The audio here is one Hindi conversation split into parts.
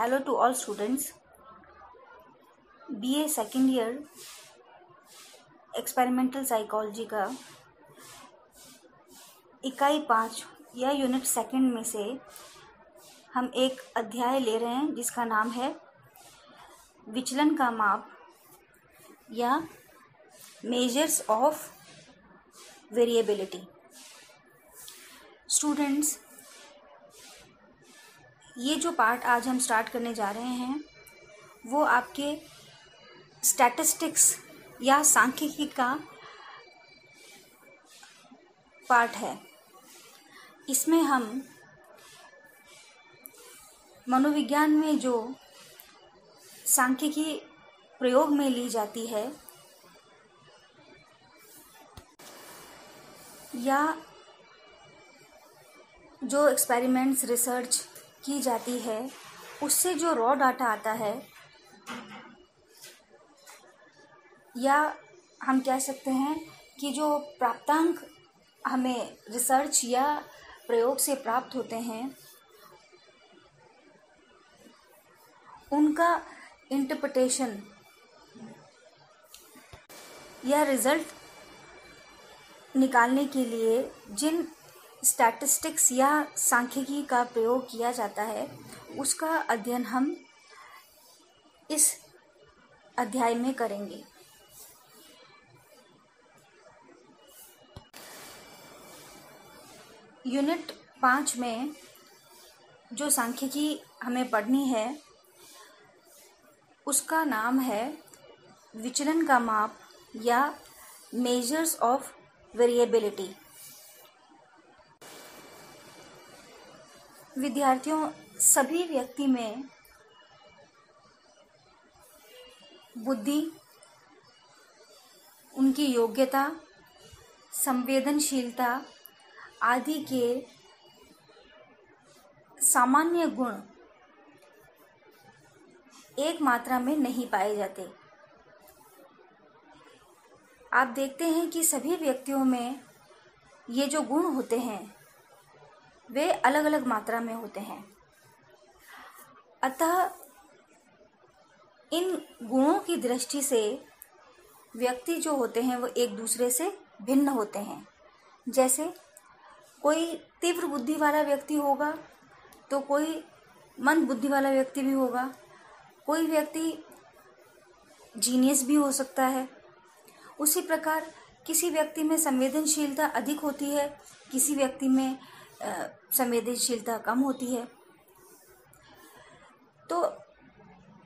Hello to all students. BA second year experimental psychology का इकाई 5 या यूनिट सेकेंड में से हम एक अध्याय ले रहे हैं जिसका नाम है विचलन का माप या मेजर्स ऑफ वेरिएबिलिटी। स्टूडेंट्स, ये जो पार्ट आज हम स्टार्ट करने जा रहे हैं वो आपके स्टैटिस्टिक्स या सांख्यिकी का पार्ट है। इसमें हम मनोविज्ञान में जो सांख्यिकी प्रयोग में ली जाती है या जो एक्सपेरिमेंट्स रिसर्च की जाती है उससे जो रॉ डाटा आता है या हम कह सकते हैं कि जो प्राप्तांक हमें रिसर्च या प्रयोग से प्राप्त होते हैं उनका इंटरप्रिटेशन या रिजल्ट निकालने के लिए जिन स्टैटिस्टिक्स या सांख्यिकी का प्रयोग किया जाता है उसका अध्ययन हम इस अध्याय में करेंगे। यूनिट 5 में जो सांख्यिकी हमें पढ़नी है उसका नाम है विचलन का माप या मेजर्स ऑफ वेरिएबिलिटी। विद्यार्थियों, सभी व्यक्ति में बुद्धि, उनकी योग्यता, संवेदनशीलता आदि के सामान्य गुण एक मात्रा में नहीं पाए जाते। आप देखते हैं कि सभी व्यक्तियों में ये जो गुण होते हैं वे अलग अलग मात्रा में होते हैं। अतः इन गुणों की दृष्टि से व्यक्ति जो होते हैं वो एक दूसरे से भिन्न होते हैं। जैसे कोई तीव्र बुद्धि वाला व्यक्ति होगा तो कोई मंद बुद्धि वाला व्यक्ति भी होगा। कोई व्यक्ति जीनियस भी हो सकता है। उसी प्रकार किसी व्यक्ति में संवेदनशीलता अधिक होती है, किसी व्यक्ति में संवेदनशीलता कम होती है। तो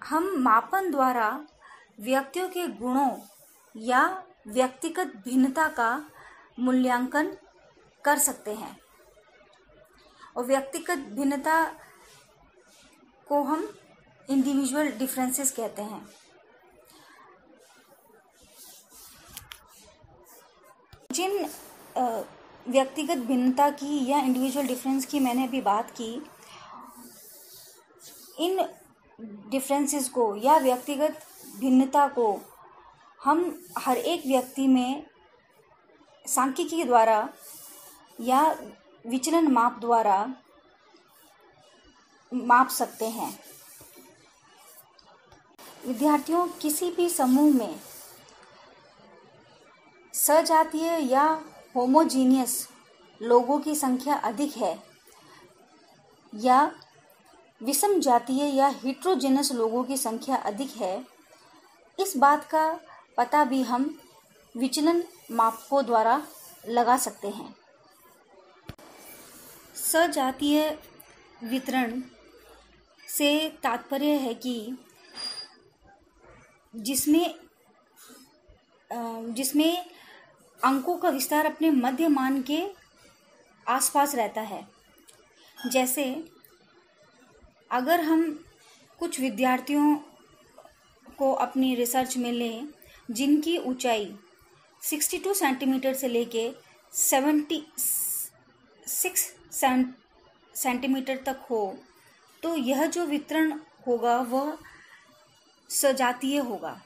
हम मापन द्वारा व्यक्तियों के गुणों या व्यक्तिगत भिन्नता का मूल्यांकन कर सकते हैं और व्यक्तिगत भिन्नता को हम इंडिविजुअल डिफरेंसेस कहते हैं। जिन व्यक्तिगत भिन्नता की या इंडिविजुअल डिफरेंस की मैंने अभी बात की, इन डिफरेंसेस को या व्यक्तिगत भिन्नता को हम हर एक व्यक्ति में सांख्यिकी द्वारा या विचलन माप द्वारा माप सकते हैं। विद्यार्थियों, किसी भी समूह में सजातीय या होमोजीनियस लोगों की संख्या अधिक है या विषम जातीय या हेटेरोजेनस लोगों की संख्या अधिक है, इस बात का पता भी हम विचलन मापकों द्वारा लगा सकते हैं। सजातीय वितरण से तात्पर्य है कि जिसमें अंकों का विस्तार अपने मध्य मान के आसपास रहता है। जैसे अगर हम कुछ विद्यार्थियों को अपनी रिसर्च में लें जिनकी ऊंचाई 62 सेंटीमीटर से लेके 76 सेंटीमीटर तक हो तो यह जो वितरण होगा वह सजातीय होगा।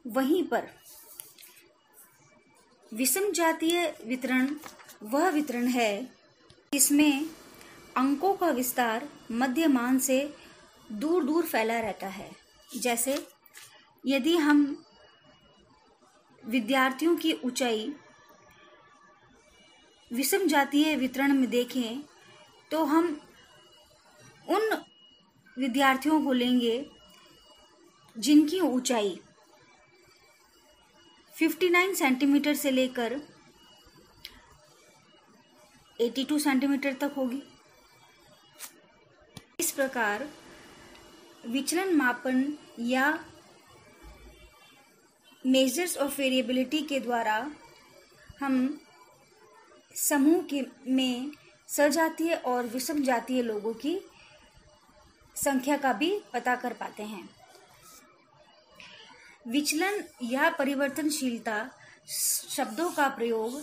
वहीं पर विषम जातीय वितरण वह वितरण है जिसमें अंकों का विस्तार मध्यमान से दूर दूर फैला रहता है। जैसे यदि हम विद्यार्थियों की ऊंचाई विषम जातीय वितरण में देखें तो हम उन विद्यार्थियों को लेंगे जिनकी ऊंचाई 59 सेंटीमीटर से लेकर 82 सेंटीमीटर तक होगी। इस प्रकार विचलन मापन या मेजर्स ऑफ वेरिएबिलिटी के द्वारा हम समूह में सजातीय और विषम जातीय लोगों की संख्या का भी पता कर पाते हैं। विचलन या परिवर्तनशीलता शब्दों का प्रयोग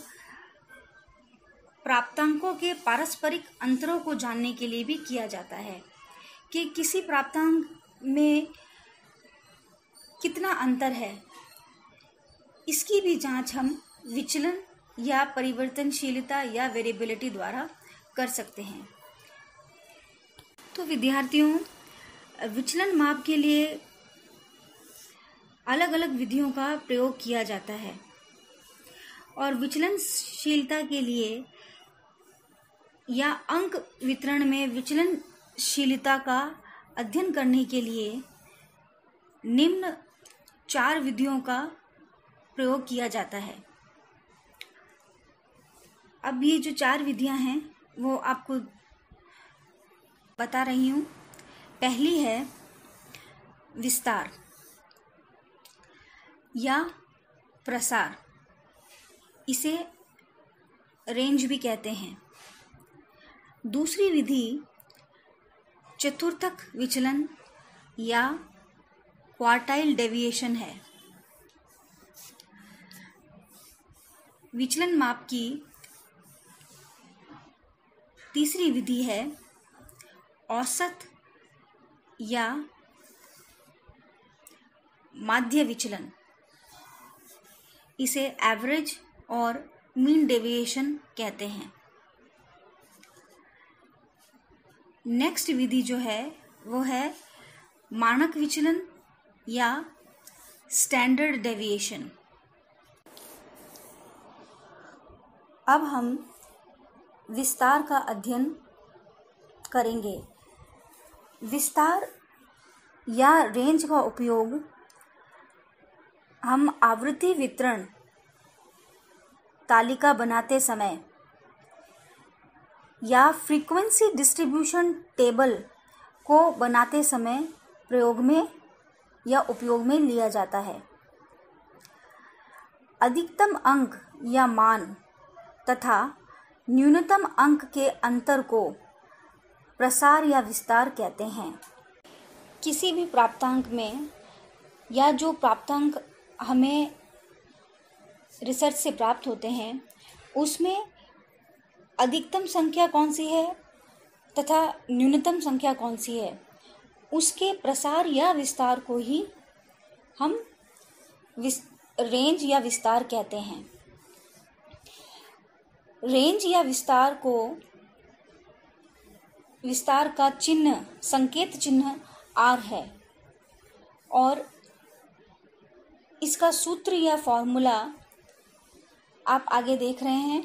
प्राप्तांकों के पारस्परिक अंतरों को जानने के लिए भी किया जाता है कि किसी प्राप्तांक में कितना अंतर है। इसकी भी जांच हम विचलन या परिवर्तनशीलता या वेरिएबिलिटी द्वारा कर सकते हैं। तो विद्यार्थियों, विचलन माप के लिए अलग अलग विधियों का प्रयोग किया जाता है और विचलनशीलता के लिए या अंक वितरण में विचलनशीलता का अध्ययन करने के लिए निम्न 4 विधियों का प्रयोग किया जाता है। अब ये जो 4 विधियां हैं वो आपको बता रही हूँ। पहली है विस्तार या प्रसार, इसे रेंज भी कहते हैं। दूसरी विधि चतुर्थक विचलन या क्वार्टाइल डेविएशन है। विचलन माप की तीसरी विधि है औसत या माध्य विचलन, इसे एवरेज और मीन डेविएशन कहते हैं। नेक्स्ट विधि जो है वो है मानक विचलन या स्टैंडर्ड डेविएशन। अब हम विस्तार का अध्ययन करेंगे। विस्तार या रेंज का उपयोग हम आवृत्ति वितरण तालिका बनाते समय या फ्रीक्वेंसी डिस्ट्रीब्यूशन टेबल को बनाते समय प्रयोग में या उपयोग में लिया जाता है। अधिकतम अंक या मान तथा न्यूनतम अंक के अंतर को प्रसार या विस्तार कहते हैं। किसी भी प्राप्तांक में या जो प्राप्तांक हमें रिसर्च से प्राप्त होते हैं उसमें अधिकतम संख्या कौन सी है तथा न्यूनतम संख्या कौन सी है, उसके प्रसार या विस्तार को ही हम रेंज या विस्तार कहते हैं। रेंज या विस्तार को विस्तार का चिन्ह, संकेत चिन्ह R है और इसका सूत्र या फॉर्मूला आप आगे देख रहे हैं।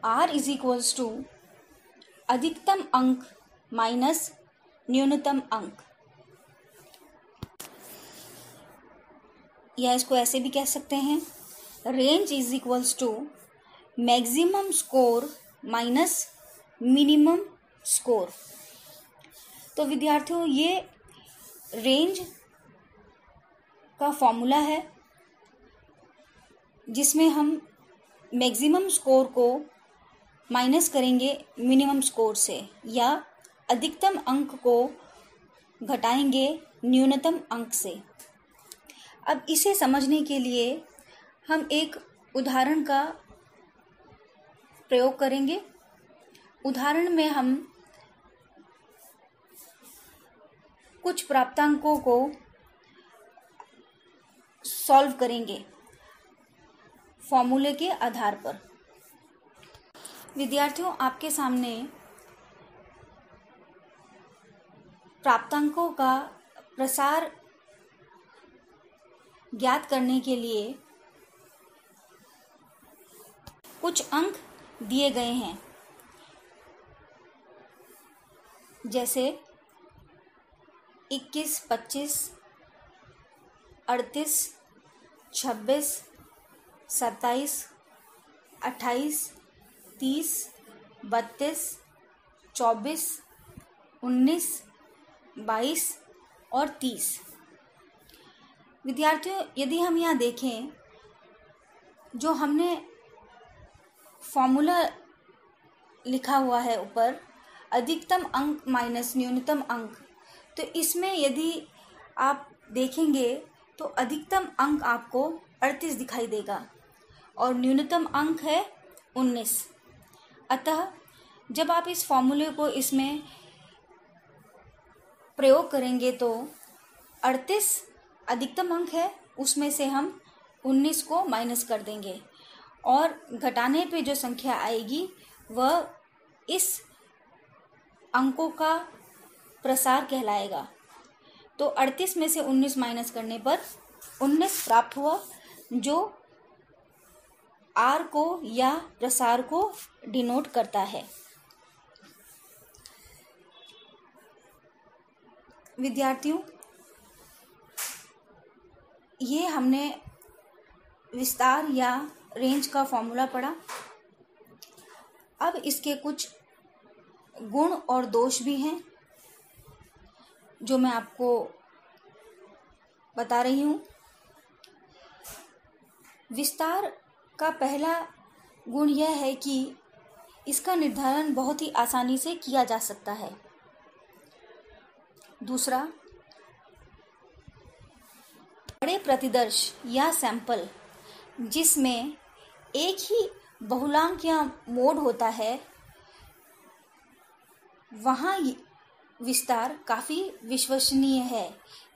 R = अधिकतम अंक माइनस न्यूनतम अंक, या इसको ऐसे भी कह सकते हैं, range = maximum score minus minimum score. तो विद्यार्थियों, ये रेंज का फॉर्मूला है जिसमें हम मैक्सिमम स्कोर को माइनस करेंगे मिनिमम स्कोर से या अधिकतम अंक को घटाएंगे न्यूनतम अंक से। अब इसे समझने के लिए हम एक उदाहरण का प्रयोग करेंगे। उदाहरण में हम कुछ प्राप्तांकों को सॉल्व करेंगे फॉर्मूले के आधार पर। विद्यार्थियों, आपके सामने प्राप्तांकों का प्रसार ज्ञात करने के लिए कुछ अंक दिए गए हैं, जैसे 21, 25, 38, 26, 27, 28, 30, 32, 24, 19, 22 और 30। विद्यार्थियों, यदि हम यहाँ देखें, जो हमने फॉर्मूला लिखा हुआ है ऊपर, अधिकतम अंक माइनस न्यूनतम अंक, तो इसमें यदि आप देखेंगे तो अधिकतम अंक आपको 38 दिखाई देगा और न्यूनतम अंक है 19। अतः जब आप इस फॉर्मूले को इसमें प्रयोग करेंगे तो 38 अधिकतम अंक है, उसमें से हम 19 को माइनस कर देंगे और घटाने पे जो संख्या आएगी वह इस अंकों का प्रसार कहलाएगा। तो 38 में से 19 माइनस करने पर 19 प्राप्त हुआ, जो आर को या प्रसार को डिनोट करता है। विद्यार्थियों, ये हमने विस्तार या रेंज का फॉर्मूला पढ़ा। अब इसके कुछ गुण और दोष भी हैं जो मैं आपको बता रही हूँ। विस्तार का पहला गुण यह है कि इसका निर्धारण बहुत ही आसानी से किया जा सकता है। दूसरा, बड़े प्रतिदर्श या सैंपल जिसमें एक ही बहुलांक या मोड होता है, वहाँ विस्तार काफ़ी विश्वसनीय है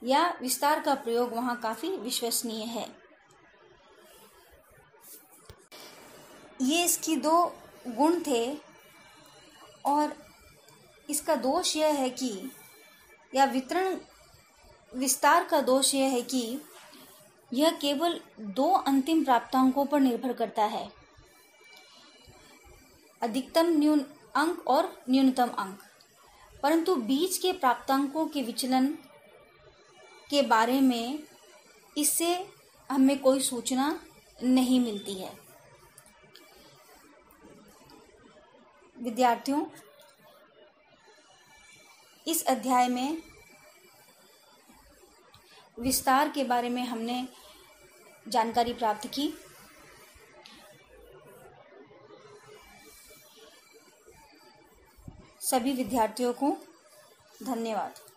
या विस्तार का प्रयोग वहाँ काफ़ी विश्वसनीय है। ये इसकी दो गुण थे। और इसका दोष यह है कि, या विस्तार का दोष यह है कि यह केवल दो अंतिम प्राप्तांकों पर निर्भर करता है, अधिकतम अंक और न्यूनतम अंक, परंतु बीच के प्राप्तांकों के विचलन के बारे में इससे हमें कोई सूचना नहीं मिलती है। विद्यार्थियों, इस अध्याय में विस्तार के बारे में हमने जानकारी प्राप्त की। सभी विद्यार्थियों को धन्यवाद।